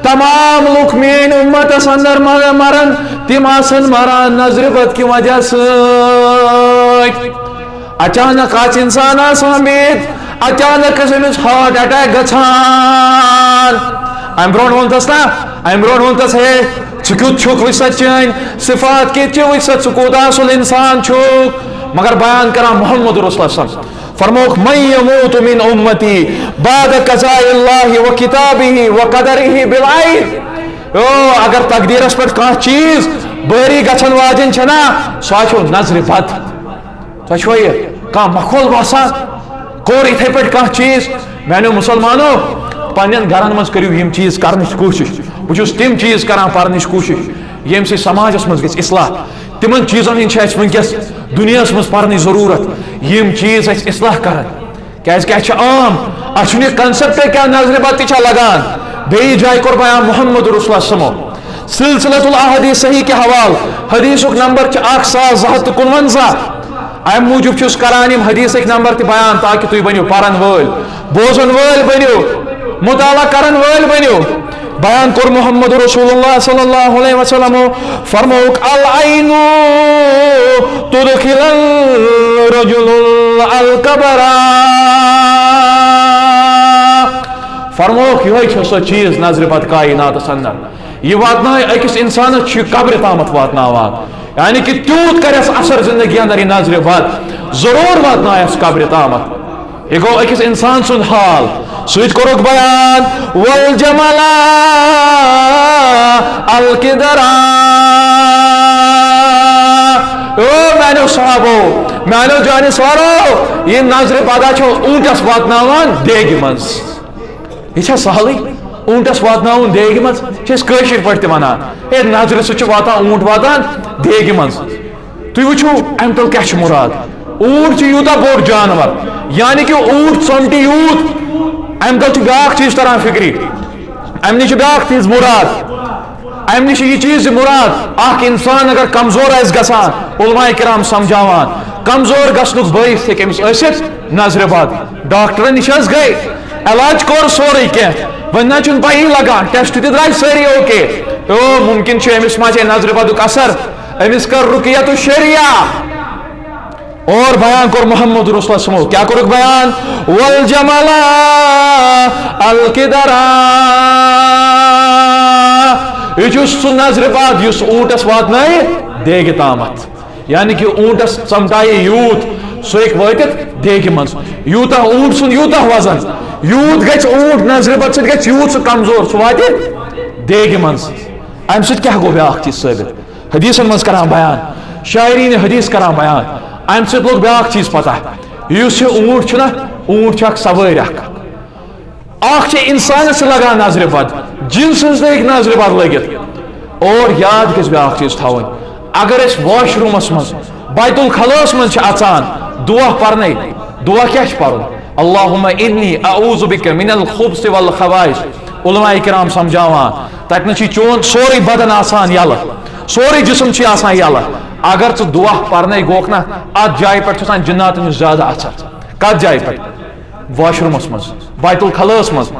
تمام لوک مین امت اندر مرن تم آسن مران نظر بد کی وجہ ست اچانک آج انسان آسان بیت اچانک امس ہارٹ اٹیک گھان ام برون ونتس نا ام برون ونتس ہے ثت وچت چین صفات کت وچت ثوت اصل انسان مگر بیان کران محمد رسول اللہ صلی اللہ علیہ وسلم فرموک من یموت من امتی بعد قضاء اللہ وکتابہ وقدرہ بالعین اگر تقدیرس پہ کان چیز باری گھن واجن چھنا سو نظر بد تہ یہ کان مخول باسان کور اتھے پہ کان چیز میانو مسلمانو پنن گرن مز کرو یم چیز کرنچ کوشش بہت تم چیز کران پرنچ کوشش یم سی سماجس مز گژھِ اصلاح تمن چیزن ہند ونکس دنیا مز پرنچ ضرورت یم چیز اصلاح کران کیا عام اچھن یہ کنسپٹ کیا نظر بد تہ لگان بی جائے کور بیان محمد رسول اللہ صلی اللہ علیہ وسلم سلسلۃ الاحادیث صحیح کے حوال حدیث نمبر 1259 ام موجود چھس کران یم حدیث نمبر تہ بیان تاکہ تھی بنو پرن ول بوزن ول بنو مطالعہ کرن ول بنو بیان کور محمد رسول اللہ صلی اللہ علیہ وسلم فرموک العین تدخل الرجل القبر فرموک یہ سو چیز نظر بد کائنات اندر یہ واتنا اکس انسان قبر تامت واتناوان یعنی کہ تیوت کرس اثر زندگی اندر یہ نظر بد ضرور واتنا قبر تامت یہ گو اکس انسان سن حال سوچ کورک بیان والجمل القدرا او میانو صحابو میانو جانسارو یہ نظر بدا چھو اونٹس واتناوان دیگ منز یہ سہل اونٹس واتناون دیگ منز کشر پہ ونان اے نظر سہ واتان اونٹ واتان دیگ منز تھی وچھو ام تل کیا مراد اونٹ یوتا بوڑ جانور یعنی کہ اونٹ ژمٹہِ یوت ام تل بیاکھ چیز تران فکری ام نش بیاکھ چیز مراد ام نش یہ چیز مراد اخ انسان اگر کمزور آس گژھان علماء کرام سمجھاوان کمزور گژھنُک باعث ہیٚکہِ أمِس ٲسِتھ نظرِ بد ڈاکٹرن نش گئی علاج کور سورُے کینٛہہ وۄنۍ نہ چھُنہٕ پَیی لگان ٹیسٹ تہِ درٛاے سٲری اوکے ممکن چھُ أمِس ما چھِ نظرِ بدُک اثر أمِس کر رُقیۃ الشریعہ اور بیان کور محمد رسول اللہ صلی اللہ علیہ وسلم کیا کورک بیان والجمل القدرا یہ سہ نظر بد اس اونٹس واتنائے دیگ تامت یعنی کہ اونٹس ژمٹائے یوت سہ ہیٚکہِ وٲتِتھ دیگہِ منٛز یوٗتاہ اوٗنٹ سُنٛد یوٗتاہ وزن یوٗت گژھِ اوٗنٹ نظرِ بد سۭتۍ گژھِ یوٗت سُہ کمزور سُہ واتہِ دیگہِ منٛز امہِ سۭتۍ کیٛاہ گوٚو بیٛاکھ چیٖز ثٲبت حدیثن منٛز کران بیان شاعریٖنِ حدیث کران بیان امہِ سۭتۍ لوٚگ بیٛاکھ چیٖز پتہ یُس یہِ اوٗنٹ چھُنہ اوٗنٹ چھُ اکھ سوٲرۍ اکھ چھِ انسانس لگان نظرِ بد جن سٕنٛز تہِ ہیٚکہِ نظرِ بد لٔگِتھ اور یاد گژھِ بیٛاکھ چیٖز تھاوٕنۍ اگر أسۍ واش روٗمس منٛز بیت الخلاہس منٛز چھِ اژان دعا پرنے دعا کیٛاہ چھُ پرُن اللہُمَّ اِنِّی اعوذ بِکَ مِنَ الخُبُثِ والخبائث علماء کرام سمجھاوان تتہِ چھُ چون سورُے بدن آسان یلہٕ سورُے جسم چھُ آسان یلہٕ اگر ژٕ دعا پرنے گوکھ نا اتھ جایہِ پٮ۪ٹھ چھُ آسان جناتن ہُنٛد زیادٕ اثر کتھ جایہِ پٮ۪ٹھ واش روٗمس منٛز بیت الخلاہس منٛز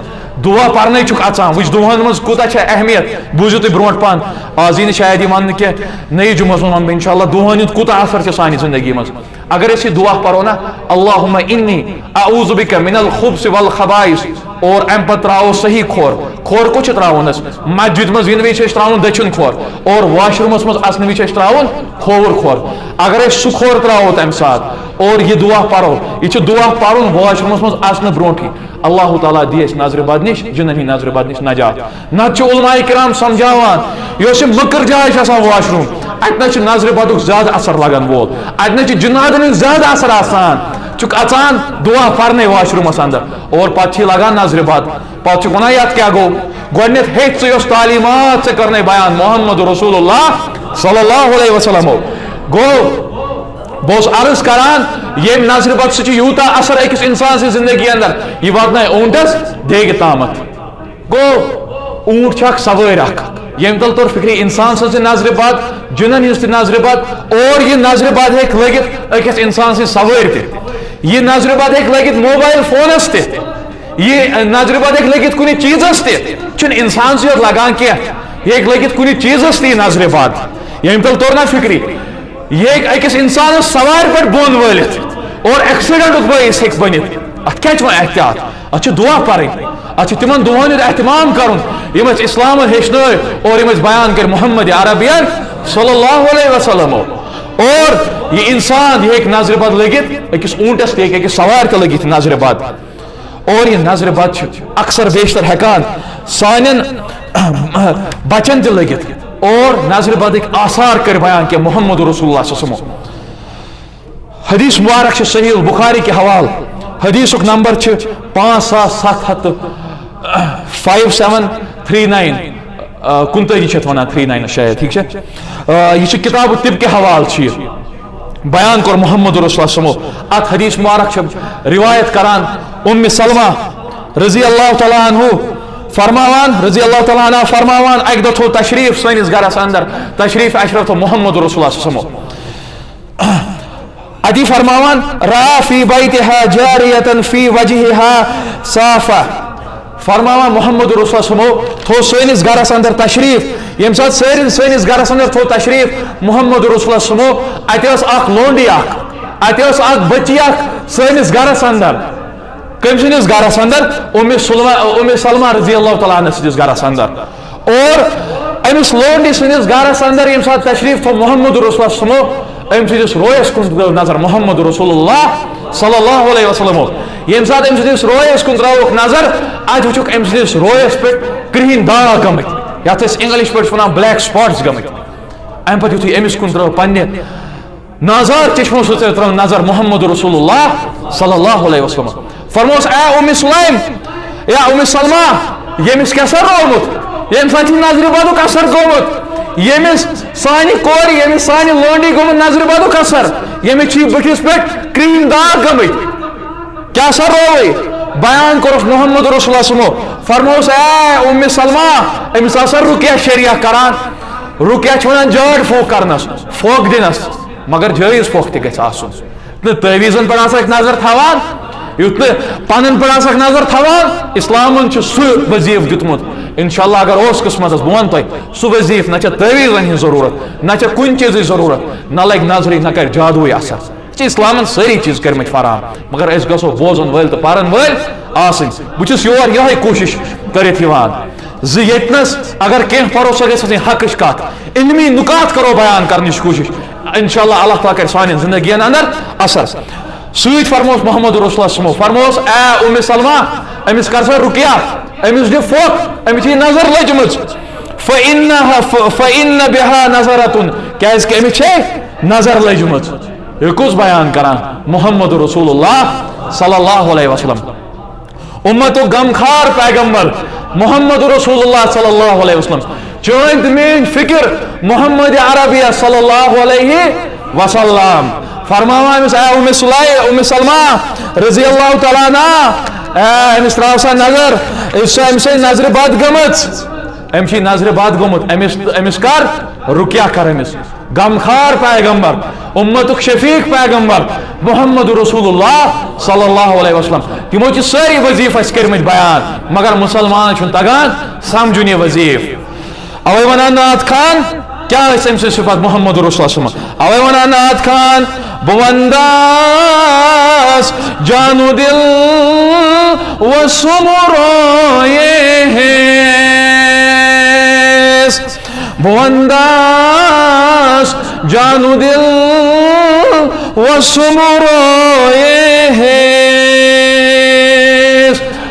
دعا پرنے چھُکھ اژان وٕچھ دُہن منٛز کوٗتاہ چھےٚ اہمیت بوٗزِو تُہۍ برونٛٹھ پہن آز یی نہٕ شاید یہِ وننہٕ کینٛہہ نٔیِس جُمعس منٛز ونہٕ بہٕ انشاء اللہ دُہن ہُنٛد کوٗتاہ اثر چھُ سانہِ زندگی منٛز اگر أسۍ یہِ دعا پرو نا اللہُمَّ اِنِّی اعوذ بِکَ مِنَ الخُبُثِ والخبائث اور امہِ پتہٕ تراوو صحیح کھور کھور کوٚت چھُ تراوُن أسۍ مسجد منٛز یِنہٕ وِزِ چھِ أسۍ تراوُن دٔچھُن کھور اور واش روٗمس منٛز اژنہٕ وِزِ چھِ أسۍ تراوُن کھووُر کھور اگر أسۍ سُہ کھور تراوو تمہِ ساتہٕ اور یہِ دعا پرو یہِ چھُ دعا پرُن واش روٗمس منٛز اژنہٕ برونٛٹھٕے اللہ تعالیٰ دی اَسہِ نظرِ بد نِش جِنن ہِنٛدِ نظرِ بد نِش نجات نتہٕ چھِ علماء کرام سمجھاوان یۄس یہِ مٔکٕر جاے چھِ آسان واش روٗم اتہِ نہ چھُ نظرِ بدُک زیادٕ اثر لگان وول اتہِ نہ چھُ جناتن ہُنٛد زیادٕ اثر آسان چھُکھ اژان دعا پرنے واش روٗمس اندر اور پتہٕ چھِ لگان نظرِ بد پتہٕ چھُکھ ونان یتھ کیٛاہ گوٚو گۄڈٕنیتھ ہیٚچھ ژٕ یۄس تعلیٖمات ژےٚ کرنے بیان محمد رسول اللہ صلی اللہ علیہ وسلم گوٚو بہٕ اوسُس عرض کران ییٚمہِ نظرِ بد سۭتۍ چھُ یوٗتاہ اثر أکِس انسان سٕنٛزِ زندگی اندر یہِ واتنایہِ اوٗنٹس دیگہِ تامتھ گوٚو اوٗنٹ چھُ اکھ سوٲرۍ اکھ ییٚمہِ تل توٚر فِکرِ انسان سٕنٛز تہِ نظرِ بد جِنن ہٕنٛز تہِ نظرِ بد اور یہِ نظرِ بد ہیٚکہِ لٔگِتھ أکِس انسان سٕنٛزِ سوٲرۍ تہِ یہِ نظرِ بد ہیٚکہِ لٔگِتھ موبایل فونس تہِ یہِ نظرِ بد ہیٚکہِ لٔگِتھ کُنہِ چیٖزس تہِ چھُنہٕ انسانسٕے یوت لگان کینٛہہ یہِ ہیٚکہِ لٔگِتھ کُنہِ چیٖزس تہِ نظرِ بد ییٚمہِ تل توٚر نا فِکرِ یہِ ہیٚکہِ أکِس انسانس سوارِ پٮ۪ٹھ بۄن وٲلِتھ اور ایکسیڈنٹُک بٲعث ہیٚکہِ بٔنِتھ اتھ کیٛاہ چھُ وۄنۍ احتیاط اتھ چھِ دعا پرٕنۍ اتھ چھُ تِمن دۄہن ہُنٛد اہتمام کرُن یِم اَسہِ اسلامن ہیٚچھنٲے اور یِم اَسہِ بیان کٔرۍ محمد عربین صلی اللہ علیہ وسلم اور یہِ انسان یہِ ہیٚکہِ نظرِ بد لٔگِتھ أکِس اوٗنٹس تہِ ہیٚکہِ أکِس سوارِ تہِ لٔگِتھ نظرِ بد اور یہِ نظرِ بد چھُ اکثر بیشتر ہٮ۪کان سانٮ۪ن بچن تہِ لٔگِتھ اور نظرِ بدٕکۍ آثار کٔرۍ بیان کہِ محمد رسول اللہ صلی اللہ علیہ وسلم حدیث مبارک چھِ صحیح البخاری کے حوالہٕ حدیثُک نمبر چھِ 5739 کنتٲجی چھِ اتھ ونان 39 شاید ٹھیک چھا یہِ چھِ کتاب طب کے حوالہٕ چھِ یہِ بیان کوٚر محمد رسول اللہ صلی اللہ علیہ وسلم اتھ حدیث مبارک چھِ روایت کران ام سلمہ رضی اللہ تعالیٰ عنہ فرماوان رضی اللہ تعالیٰ عنہ فرماوان اکہِ دۄہ تھوٚو تشریف سٲنِس گرس اندر تشریف اشرف تھوٚو محمد رسول اللہ صلی اللہ علیہ وسلم ادی فرماوان را فی بیتہا جاریتن فی وجہہا صافہ فرماوان محمد رسول اللہ صلی اللہ علیہ وسلم تھوٚو سٲنِس گرس اندر تشریف ییٚمہِ ساتہٕ سٲنِس گرس اندر تھوٚو تشریف محمد رسول اللہ صلی اللہ علیہ وسلم اتہِ ٲس اکھ لونڈی اکھ اتہِ ٲس اکھ بچی اکھ سٲنِس گرس اندر کٔمۍ سٕنٛدِس گرس اندر ام سلمہ رضی اللہ تعالیٰ عنہ سٕنٛدِس گرس اندر اور أمِس لونڈی سٕنٛدِس گرس اندر ییٚمہِ ساتہٕ تشریف تھوٚو محمد رسول اللہ صلی اللہ علیہ وسلم أمۍ سٕنٛدِس رویس کُن ترٲو نظر محمد رسول اللہ صلی اللہ علیہ وسلم ییٚمہِ ساتہٕ أمۍ سٕنٛدِس رویس کُن ترٛاوُکھ نظر اتہِ وٕچھُکھ أمۍ سٕنٛدِس رویس پٮ۪ٹھ کرٛہِنۍ داغ گٔمٕتۍ یتھ أسۍ انگلش پٲٹھۍ چھِ ونان بلیک سپاٹس گٔمٕتۍ امہِ پتہٕ یُتھُے أمِس کُن ترٛٲو پننہِ نازار چشمو سۭتۍ ترٛٲو نظر محمد رسول اللہ صلی اللہ علیہ وسلم فرموس اے ام سلیم یا ام سلمہ ییٚمِس کیٛاہ سا روومُت ییٚمہِ ساتہٕ چھِ نظرِ بدُک اثر گوٚمُت ییٚمِس سانہِ کورِ ییٚمِس سانہِ لونڈی گوٚمُت نظرِ بدُک اثر ییٚمِس چھِ بٔتھِس پٮ۪ٹھ کرٛہِنۍ داغ گٔمٕتۍ کیٛاہ سا رووٕے بیان کوٚرُکھ محمد رسول اللہ صلی اللہ علیہ وسلم فرموس اے ام سلمہ أمِس ہسا رُقیہ شریعہ کران رُقیہ چھِ ونان جٲڈ پھوٚکھ کرنس پھوٚکھ دِنس مگر جٲیز پھوٚکھ تہِ گژھِ آسُن نہٕ تعویٖزن پٮ۪ٹھ آسکھ نظر تھاوان یُتھ نہٕ پنن پٮ۪ٹھ آسکھ نظر تھاوان اسلامن چھُ سُہ وظیٖفہٕ دیُتمُت انشاء اللہ اگر اوس قسمتس بہٕ ونہٕ تۄہہِ سُہ وظیٖفہٕ نہ چھےٚ تعویٖزن ہٕنٛز ضروٗرت نہ چھےٚ کُنہِ چیٖزٕچ ضروٗرت نہ لگہِ نظرٕے نہ کرِ جادوٗے اثر چھِ اسلامن سٲری چیٖز کٔرمٕتۍ فراہم مگر أسۍ گژھو بوزن وٲلۍ تہٕ پرن وٲلۍ آسٕنۍ بہٕ چھُس یور یِہے کوٗشش کٔرِتھ یِوان زِ ییٚتنس اگر کینٛہہ پرو سۄ گژھِ آسٕنۍ حقٕچ کتھ علمی نُکات کرو بیان کرنٕچ کوٗشش انشاء اللہ اللہ تعالیٰ کرِ سانٮ۪ن زندگین اندر اثر سوت فرموس محمد رسول اللہ فرموس اے ام سلمہ امس کر سا رقیہ امس دی فوق امس یہ نظر لجمت فإن بها نظرتن کیاز کہ امس چھ نظر لجمت یہ کس بیان کران محمد رسول اللہ صلی اللہ علیہ وسلم امت و غمخار پیغمبر محمد رسول اللہ صلی اللہ علیہ وسلم چوند مین فکر محمد عربیہ صلی اللہ علیہ وسلم فرماوا امس اے ام سلمہ رضی اللہ تعالیٰ عنہ امس تراو سا نظر امس نظر بد گمت امس نظر بد گمت امس کر رقیہ کر امس غمخار پیغمبر امتک شفیق پیغمبر محمد رسول اللہ صلی اللہ علیہ وسلم تمو چھ ساری وظیفہ کرمت بیان مگر مسلمان چھن تگان سمجھن یہ وظیف اوے ونان نعت خان کیا ام سے صفات محمد رسول اللہ صلی اللہ علیہ وسلم اوے ونان نعت خان بونداس جانو دل و سمرو یہ بونداس جانو دل و سمرو یہ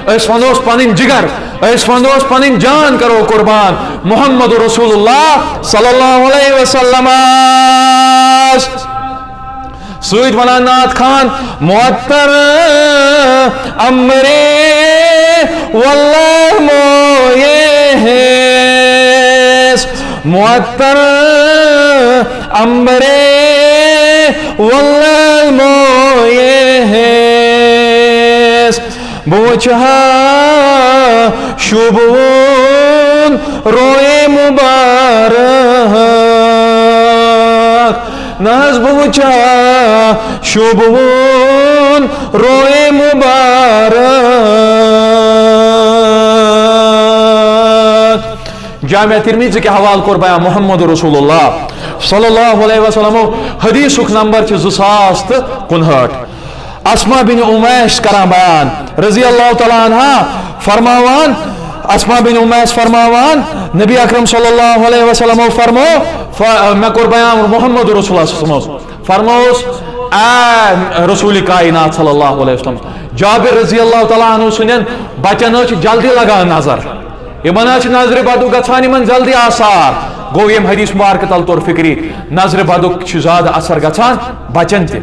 اس ونوس پنن جگر اس ونوس پنن جان کرو قربان محمد رسول اللہ صلی اللہ علیہ وسلم سوید ونان نعت خان معطر امرے واللہ مویہ معطر امرے واللہ مویہ بوچھا شبون روئے مبارک ناز بوچھا شبون روئے مبارک جامعہ ترمذی کے حوال کور بیان محمد رسول اللہ صلی اللہ علیہ وسلم حدیث نمبر 2059 اسما بن امیس کران بیان رضی اللہ تعالیٰ عنہ فرماوان اسما بن امیس فرماوان نبی اکرم صلی اللہ علیہ وسلم فرمو میں کور بیان محمد رسول اللہ صلی اللہ علیہ وسلم فرموس اے رسول کائنات صلی اللہ علیہ وسلم جابر رضی اللہ تعالیٰ عنہ سنین بچن جلدی لگان نظر یمن نظر بدو گھان یمن جلدی آثار گو یم حدیث مبارک تل طور فکری نظر بدک زیادہ اثر گھان بچن تہ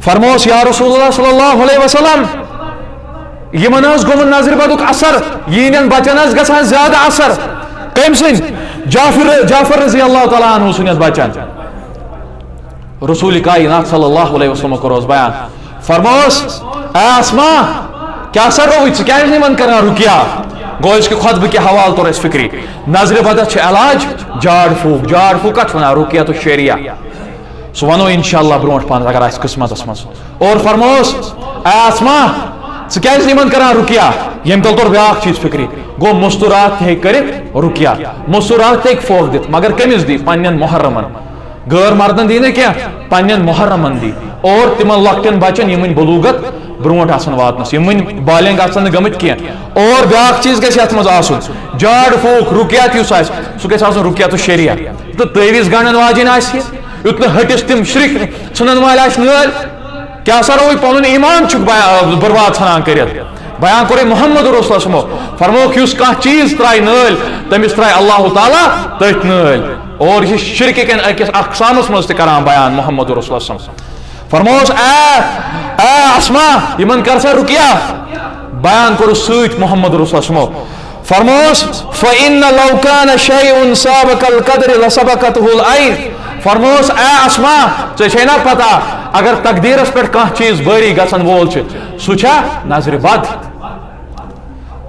فرموس یا رسول اللہ صلی اللہ علیہ وسلم یمن گومن نظر بدک اثر ین بچن گھان زیادہ اثر کم سن جعفر رضی اللہ تعالیٰ عنہ سن بچن رسول کائنات صلی اللہ علیہ وسلم کروس بیان فرموس اے اسما کیا اثر روی کیا من کرنا رکیا گو اس کے خطبہ کے حوال طور اس فکری نظر بدت علاج جاڑ پھوک کت ونان رکیا تو شریعہ سو ونو انشاءاللہ برونٹ پان اگر آس قسمت اسمس اور فرموس اے اسما ثی من کران رکیا یم تل طور بیاکھ چیز فکری گو مستورات تہ کرت رکیا مستورات تہ فوق دت مگر کمس دی پنن محرمن غیر مردن دی نہ کیا پنن محرمن دی اور تمن لکٹن بچن یمن بلوغت برونٹ آسن واتنس یمن بالنگ آسن گمت کی اور بیاکھ چیز گژھِ اتھ مز آسن جاڑ پھوک رکیات یس آسہِ سُہ گژھِ آسن رکیات شریعہ تو تعویذ گنڈن واجن آسہِ یُتھ نہٕ ہٹس تم شرک ژھنن وٲلۍ آسہِ نٲلۍ کیاہ سا روی پنن ایمان چھُکھ برباد ژھنان کٔرِتھ بیان کوٚر محمد رسول سمو فرموک یُس کانٛہہ چیز ترٛایہِ نٲلۍ تٔمِس ترٛایہِ اللہ تعالیٰ تٔتھۍ نٲلۍ اور یہ شرک کٮ۪ن أکِس اقسامس منٛز تہِ کران بیان محمد رسول سم فرموس اے اسما یمن کر سا رکیا بیان کور سۭتۍ محمد رسول سمو فرموس فإن لو كان شيء سابق القدر لسبقته العين فرموس اے اسما ژےٚ چھے نا پتہ اگر تقدیرس پٮ۪ٹھ کانٛہہ چیز بٲری گژھن وول چھُ سُہ چھا نظرِ بد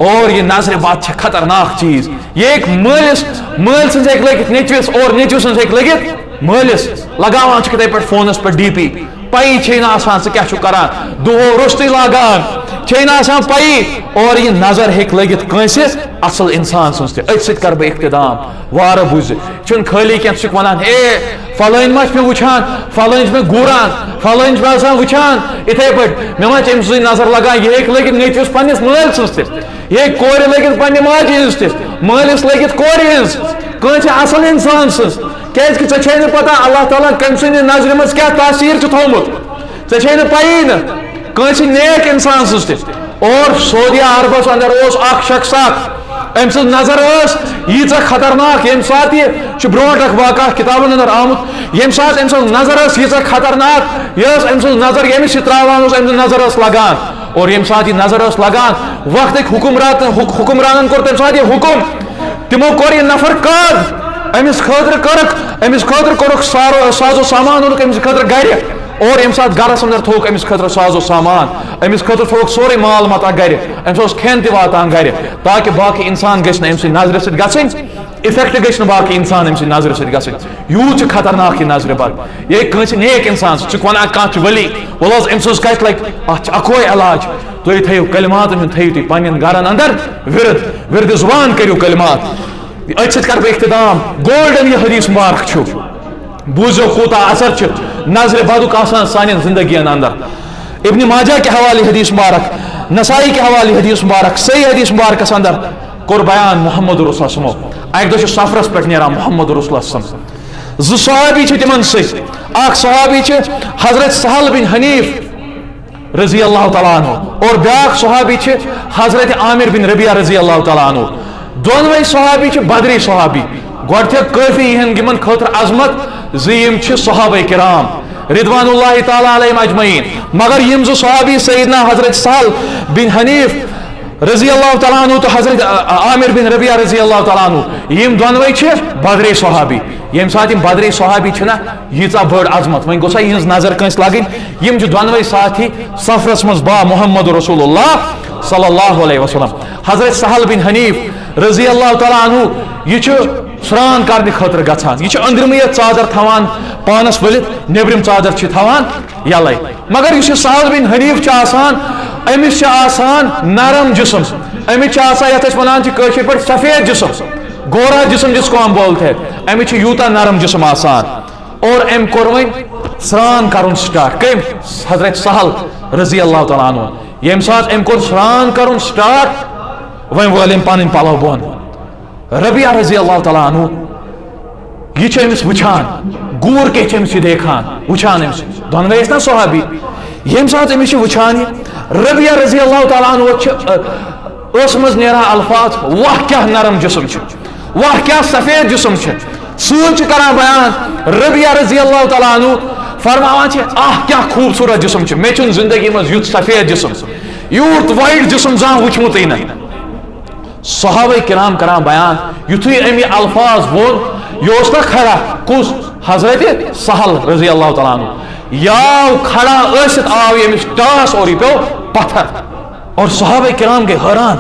اور یہ نظر بد چھِ خطرناک چیز یہ ایک مٲلۍ سٕنٛز ہیٚکہِ لٔگِتھ نیٚچوِس اور نیٚچوِ سٕنٛز ہیٚکہِ لٔگِتھ مٲلِس لگاوان چھِ کِتھَے پٲٹھۍ فونس پٮ۪ٹھ ڈی پی پایی چھے نہٕ آسان ژٕ کیٛاہ چھُکھ کران دۄہو روٚستُے لاگان چھے نہٕ آسان پایی اور یہ نظر ہیٚکہِ لٔگِتھ کٲنٛسہِ اصل انسان سٕنٛز تہِ أتھۍ سۭتۍ کر بہٕ اقتدام وارٕ بوٗزِ چھُنہٕ خٲلی کینٛہہ ژٕ چھُکھ ونان ہے فلٲنۍ ما چھِ مےٚ وٕچھان فلٲنۍ چھِ مےٚ گوٗران فلٲنۍ چھِ مےٚ آسان وٕچھان یِتھَے پٲٹھۍ مےٚ ما چھِ أمۍ سٕنٛزٕے نظر لگان یہِ ہیٚکہِ لٔگِتھ نیٚچوِس پننِس مٲلۍ سٕنٛز تہِ یہِ ہیٚکہِ کورِ لٔگِتھ پننہِ ماجہِ ہِنٛز تہِ مٲلِس لٔگِتھ کورِ ہِنٛز کٲنٛسہِ اصل انسان سٕنٛز کیٛازِ کہِ ژےٚ چھے نہٕ پتہ اللہ تعالیٰ کٔمۍ سٕنٛدِ نظرِ منٛز کیٛاہ تاثیٖر چھُ تھوٚومُت ژے پایی نا کٲنٛسہِ نیک انسان سٕنٛز تہِ اور سعودیہ عربس اندر اکھ شخص أمۍ سٕنٛز نظر ییٖژاہ خطرناک ییٚمہِ ساتہٕ یہِ برونٛٹھ اکھ واقعہ کتابن اندر آمُت ییٚمہِ ساتہٕ أمۍ سٕنٛز نظر ییٖژاہ خطرناک یہِ أمۍ سٕنٛز نظر ییٚمِس یہِ تراوان اوس أمۍ سٕنٛز نظر لگان اور ییٚمہِ ساتہٕ یہِ نظر لگان وقتٕکۍ حکمرانن کوٚر تمہِ ساتہٕ یہِ حکم تِمو کوٚر یہِ نفر قٲد أمِس خٲطرٕ کوٚرُکھ سازو سامان اوٚنُکھ أمِس خٲطرٕ گرِ اور ییٚمہِ ساتہٕ گرس اندر تھوٚوُکھ أمِس خٲطرٕ سازو سامان أمِس خٲطرٕ تھوٚوُکھ سورُے مال متا گرِ أمِس اوس کھٮ۪ن تہِ واتان گرِ تاکہِ باقٕے اِنسان گژھِ نہٕ أمۍ سٕنٛدِ نظرِ سۭتۍ گژھٕنۍ اِفیکٹ گژھِ نہٕ باقٕے اِنسان أمۍ سٕنٛدِ نظرِ سۭتۍ گژھٕنۍ یوٗت چھِ خطرناک یہِ نظرِ بد یہِ کٲنٛسہِ نیک اِنسان ژٕ چھُکھ وَنان کانٛہہ چھُ ؤلی وَلہٕ حظ أمۍ سٕنٛز کَتہِ لگہِ اَتھ چھُ اَکوے علاج تُہۍ تھٲیِو کلماتن ہُنٛد تھٲیِو تُہۍ پنٕنٮ۪ن گرن اندر وِرد زُبان کٔرِو کلمات أتھۍ سۭتۍ کرٕ بہٕ اختتام گولڈن یہِ حدیث مبارک چھُ بوٗزِو کوٗتاہ اثر چھُ نظرِ بدُک آسان سانٮ۪ن زندگین اندر ابن ماجہ کے حوالے حدیث مبارک نسائی کے حوالے حدیث مبارک صحیح حدیث مبارکس اندر کوٚر بیان محمد رسول سمو اکہِ دۄہ چھُ سفرس پٮ۪ٹھ نیران محمد رسول سم زٕ صحابی چھِ تِمن سۭتۍ اکھ صحابی چھِ حضرت سہل بن حنیف رضی اللہ تعالیٰ عنہ اور بیاکھ صحابی چھِ حضرت عامر بن ربیعہ رضی اللہ تعالیٰ عنہ دۄنوے صحابی چھِ بدری صحابی گۄڈٕ تھٲو کٲفی یِمن خٲطرٕ عظمت زِ یِم چھِ صحابہ کرام رضوان اللہ تعالیٰ علیہم اجمعین مگر یِم زٕ صحابی سیدنا حضرت سہل بن حنیف رضی اللہ تعالیٰ عنہ تو حضرت عامر بن ربیعہ رضی اللہ تعالیٰ عنہ یِم دۄنوے چھِ بدری صحابی ییٚمہِ ساتہٕ یِم بدری صحابی چھِنہ ییٖژاہ بٔڑ عظمت وۄنۍ گوٚژھا یِہٕنٛز نظر کٲنٛسہِ لگٕنۍ یِم چھِ دۄنوے ساتھی سفرس منٛز با محمد رسول اللہ صلی اللہ علیہ وسلم حضرت سہل بن حنیف رضی اللہ تعالیٰ عنہ یہِ چھُ سران کرنہٕ خٲطرٕ گژھان یہِ چھُ أنٛدرِمٕے یَتھ ژادر تھاوان پانس ؤلِتھ نیبرِم ژادر چھِ تھاوان یلے مگر یُس یہِ سہل بن حنیف چھُ آسان أمِس چھُ آسان نرم جسم أمِس چھُ آسان یتھ أسۍ وَنان چھِ کٲشِر پٲٹھۍ سفید جسم گورا جسم جس کو ہم بولتے ہیں أمِس چھُ یوٗتاہ نرم جسم آسان اور أمۍ کوٚر وۄنۍ سران کرُن سٹارٹ کٔمۍ حضرت سہل رضی اللہ تعالیٰ عنہ ییٚمہِ ساتہٕ أمۍ کوٚر سران کرُن سٹارٹ وۄنۍ وٲلۍ أمۍ پنٕنۍ پلو بۄن ربیعہ رضی اللہ تعالیٰ عنہ یہ چھُ أمِس وٕچھان گوٗر کیٛاہ چھُ أمِس یہِ دیکھان وٕچھان أمِس دۄنوے ٲسۍ نا صحابی ییٚمہِ ساتہٕ أمِس چھُ وٕچھان یہِ ربیعہ رضی اللہ تعالیٰ عنہ چھُ ٲسہٕ منٛز نیران الفاظ واہ کیٛاہ نرم جسم چھُ واہ کیٛاہ سفید جسم چھُ سۭتۍ چھُ کران بیان ربیعہ رضی اللہ تعالیٰ عنہ فرماوان چھِ آہ کیٛاہ خوٗبصوٗرت جسم چھُ مےٚ چھُنہٕ زندگی منٛز یُتھ سفید جسم یوٗت وایٹ جسم زانٛہہ وٕچھمُتٕے نہٕ صحابہ کرام کران بیان یُتھُے أمۍ یہِ الفاظ ووٚن یہِ اوس نا کھڑا کُس حضرت سہل رضی اللہ تعالیٰ عنہ یاو کھڑا ٲسِتھ آو ییٚمِس ٹاس اور یہِ پیوٚو پتھر اور صحابہ کرام گٔے حٲران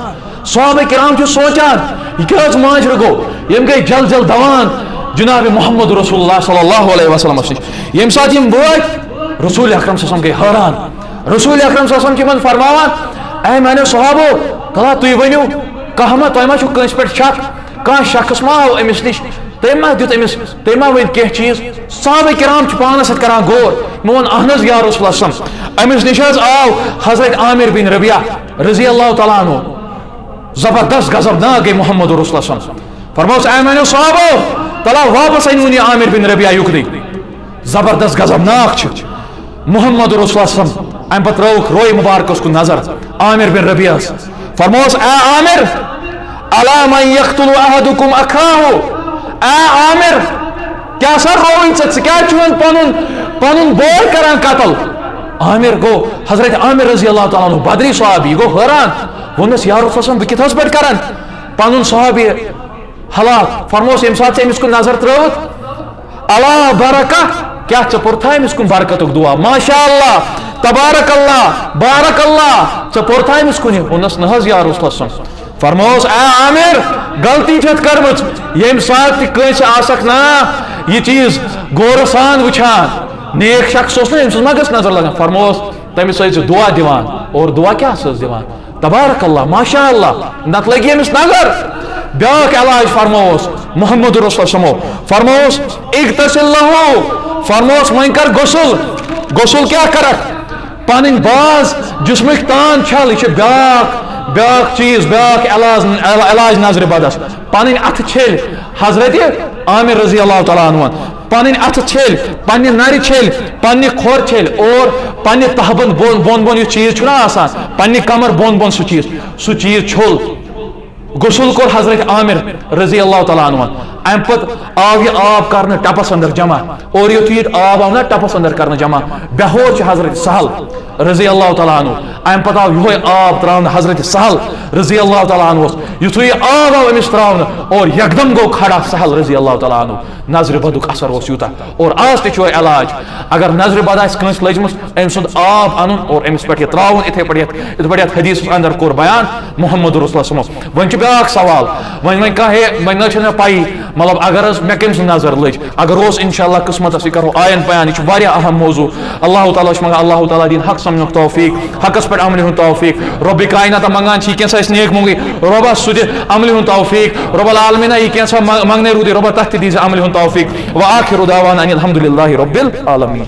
صحابہ کرام چھِ سونچان یہِ کیٛاہ حظ ماجرٕ گوٚو یِم گٔے جل جل دوان جناب محمد رسول اللہ صلی اللہ علیہ وسلمس نِش ییٚمہِ ساتہٕ یِم وٲتۍ رسول اکرم صلی اللہ علیہ وسلم گٔے حٲران رسول اکرم صلی اللہ علیہ وسلم چھِ یِمن فرماوان اے میانیو صحابو کلا تُہۍ ؤنِو کانٛہہ ما تۄہہِ ما چھُو کٲنٛسہِ پٮ۪ٹھ شک کانٛہہ شخص ما آو أمِس نِش تٔمۍ ما دیُت أمِس تٔمۍ ما ؤنۍ کینٛہہ چیٖز صحابہ کرام چھِ پانس سۭتۍ کران غور مےٚ ووٚن اہن حظ یا رسول اللہ أمِس نِش حظ آو حضرت عامر بن ربیعہ رضی اللہ تعالیٰ عنہ زبردست غضبناک گٔے محمد رسول اللہ فرموس اے میانیو صحابو تلا واپس أنۍوُن یہِ عامر بن ربیعہ یُکنٕے زبردست غضبناک چھُ محمد رسول اللہ امہِ پتہٕ ترٲوُکھ روے مبارکس کُن نظر عامر بن ربیعہس فرموس اے عامر الا من یقتل احدکم اخاہ اے عامر کیٛاہ سا رووٕنۍ ژٕ کیٛازِ چھُ پنُن بوے کران قتل عامر گوٚو حضرت عامر رضی اللہ تعالیٰ عنہ بدری صحابی یہِ گوٚو حٲران ووٚنُس یا رسول اللہ بہٕ کِتھ حظ پٲٹھۍ کرن پنُن صحابی ہلاک فرموس ییٚمہِ ساتہٕ ژےٚ أمِس کُن نظر ترٲوٕتھ اللہ برکہ کیٛاہ ژٕ پوٚرتھا أمِس کُن برکتُک دعا ماشاء اللہ تبارک اللہ بارک اللہ ژےٚ پوٚرتھا أمِس کُن ووٚنُس نہ حظ یا رسول اللہ فرموس اے عامر غلطی چھتھ کٔرمٕژ ییٚمہِ ساتہٕ تہِ کٲنٛسہِ آسکھ نا یہِ چیٖز غورٕ سان وٕچھان نیک شخص اوس نہ أمۍ سٕنٛز ما گٔژھ نظر لگان فرموس تٔمِس ٲسۍ ژٕ دعا دِوان اور دعا کیٛاہ ٲسٕس دِوان تبارک اللہ ماشاء اللہ نتہٕ لگی أمِس نظر بیاکھ علاج فرموس محمد رسول فرموس اغتسل لہو فرموس وۄنۍ کر غسل کیٛاہ کرکھ پنٕنۍ باز جسمٕکۍ تان چھل یہِ چھُ بیاکھ چیٖز بیاکھ علاج نظرِ بدس پنٕنۍ اَتھٕ چھٔلۍ حضرت عامر رضی اللہ تعالیٰ عنہ پنٕنۍ اَتھٕ چھٔلۍ پننہِ نرِ چھٔلۍ پننہِ کھۄر چھٔلۍ اور پنہ تہبند بون بون یہ چیز چھنا آسان پنہ کمر بون بون سو چیز چھول غسل کور حضرت عامر رضی اللہ تعالیٰ عنہ ام پت آو یہ آب کرنے ٹپس اندر جمع اور یہ آب آو نا ٹپس اندر کرنے جمع بہور حضرت سہل رضی اللہ تعالیٰ عنہ ام پت آو یہ آب تراؤن حضرت سہل رضی اللہ تعالیٰ عنہ یتھو یہ آب آو امس تراؤن اور یکدم گو کھڑا سہل رضی اللہ تعالیٰ عنہ نظر بدک اثر اس یوتا اور آج تہ علاج اگر نظر بد آس کنس لجمس ام سند آب ان اور امس پہ تراؤن اتھے پڑھ حدیث اندر کور بیان محمد رسول اللہ صلی اللہ ون بیاکھ سوال ون کھانا پائی مطلب اگر مے کم نظر لج اگر اس انشاءاللہ قسمت یہ کرو آئند بیان یہ واریاہ اہم موضوع اللہ تعالیٰ منگان اللہ تعالیٰ دین حق سمجھنک توفیق حقس پہ عمل ہند توفیق رب کائنات منگان کینسا اس نیک مونگی ربا سہ عمل ہند توفیق رب العالمین یہ کینسا منگنے رودی ربا تتھ دیز عمل ہند توفیق وآخر دعوانا ان الحمد للہ رب العالمین.